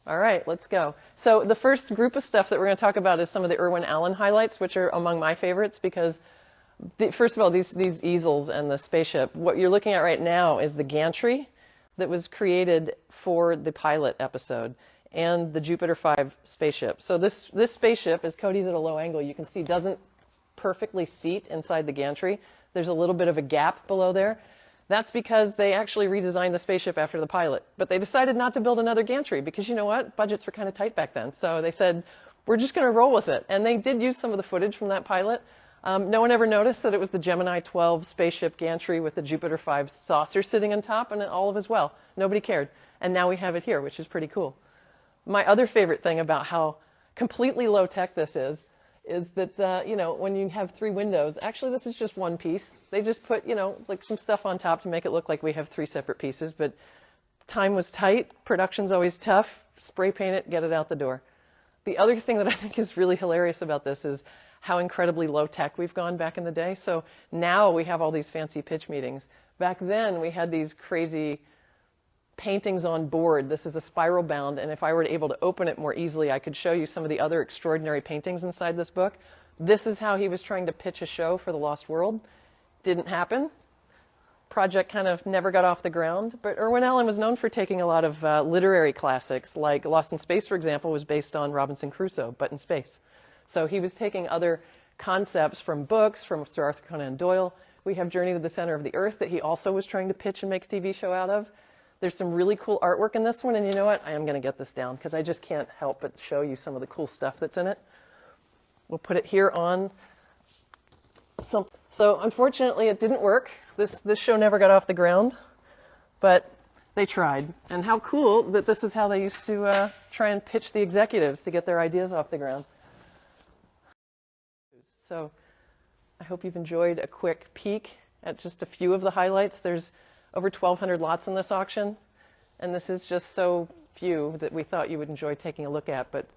All right, let's go. So the first group of stuff that we're going to talk about is some of the Irwin Allen highlights, which are among my favorites because, first of all, these easels and the spaceship. What you're looking at right now is the gantry that was created for the pilot episode and the Jupiter 5 spaceship. So this spaceship, as Cody's at a low angle, you can see doesn't perfectly seat inside the gantry. There's a little bit of a gap below there. That's because they actually redesigned the spaceship after the pilot. But they decided not to build another gantry because, you know what? Budgets were kind of tight back then. So they said, we're just going to roll with it. And they did use some of the footage from that pilot. No one ever noticed that it was the Gemini 12 spaceship gantry with the Jupiter 5 saucer sitting on top, and all of is well. Nobody cared. And now we have it here, which is pretty cool. My other favorite thing about how completely low-tech this is that, when you have 3 windows, actually this is just one piece. They just put, like some stuff on top to make it look like we have 3 separate pieces, but time was tight, production's always tough, spray paint it, get it out the door. The other thing that I think is really hilarious about this is how incredibly low-tech we've gone back in the day. So now we have all these fancy pitch meetings. Back then we had these crazy paintings on board. This is a spiral bound, and if I were able to open it more easily, I could show you some of the other extraordinary paintings inside this book. This is how he was trying to pitch a show for the Lost World. Didn't happen. Project kind of never got off the ground, but Irwin Allen was known for taking a lot of literary classics, like Lost in Space, for example, was based on Robinson Crusoe, but in space. So he was taking other concepts from books, from Sir Arthur Conan Doyle. We have Journey to the Center of the Earth that he also was trying to pitch and make a TV show out of. There's some really cool artwork in this one, and you know what? I am going to get this down because I just can't help but show you some of the cool stuff that's in it. We'll put it here on. So unfortunately, it didn't work. This show never got off the ground, but they tried. And how cool that this is how they used to try and pitch the executives to get their ideas off the ground. So I hope you've enjoyed a quick peek at just a few of the highlights. There's over 1,200 lots in this auction, and this is just so few that we thought you would enjoy taking a look at, but